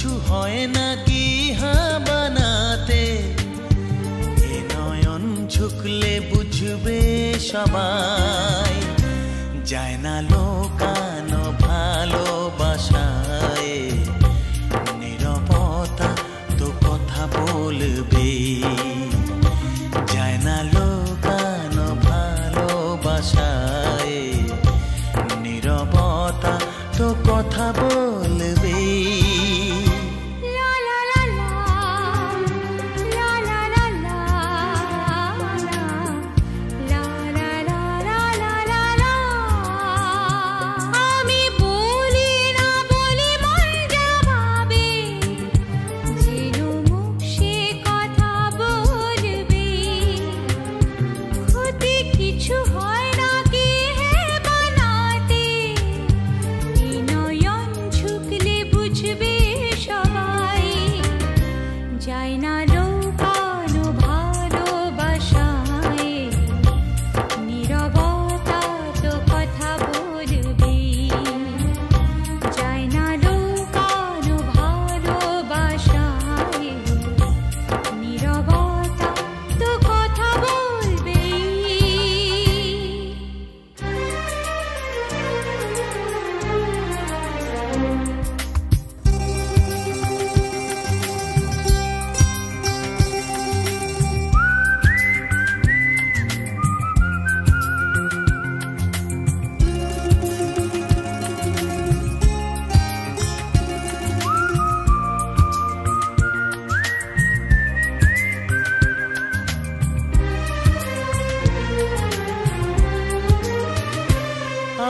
কিছু হয় না কি বানাতে, এ নয়ন ঝুঁকলে বুঝবে সবাই। যায় না লোকানো ভালোবাসায়, নীরবতা তো কথা বলবে। যায় না লোকানো ভালোবাসায়, নীরবতা তো কথা বলবে।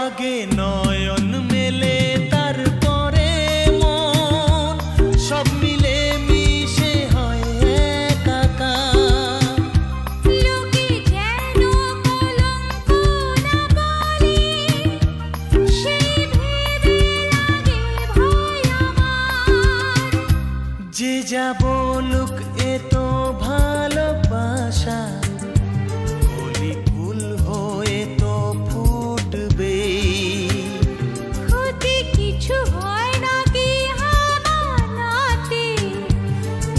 আগে নয়ন মেলে তারপরে মন, সব মিলে মিশে হয় একাকার। লোকে যেন কলঙ্ক না বলে, সেই ভেবে লাগে ভয় আমার। যে যা বলুক এ তো ভালোবাসা, কলি ফুল হয়ে তো ফুটবে। ক্ষতি কিছু হয় না কি বানাতে,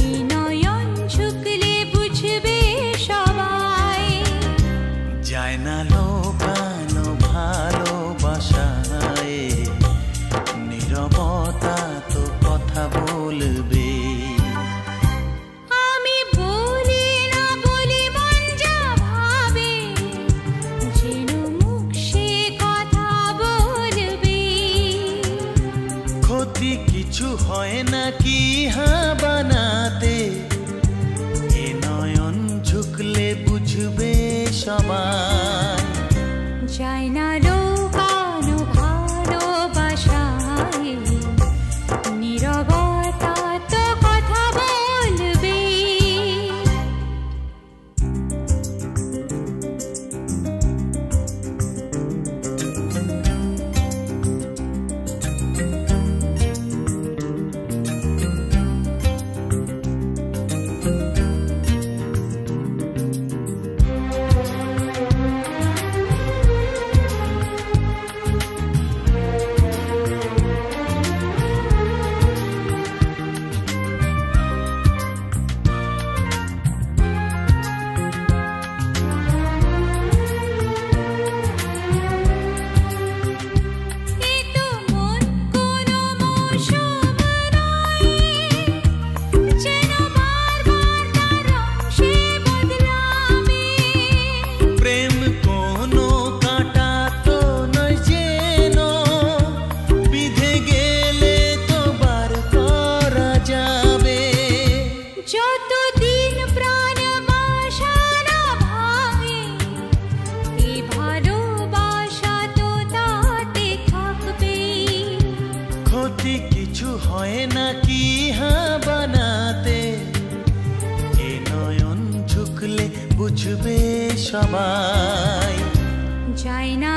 এই নয়ন ঝুঁকলে বুঝবে সবাই। যায় না লোকানো ভালোবাসায়, নীরবতা তো কথা বলবে। আমি বলি না বলি মন যা ভাবে, যেন মুখ সে কথা বলবে। ক্ষতি কিছু হয় না কি বানাতে, এ নয়ন ঝুঁকলে বুঝবে সবাই। যায় না লোকানো ভালোবাসায়, নীরবতা তো কথা বলবে। কিছু হয় না কি বানাতে, এ নয়ন ঝুঁকলে বুঝবে সবাই। যায় না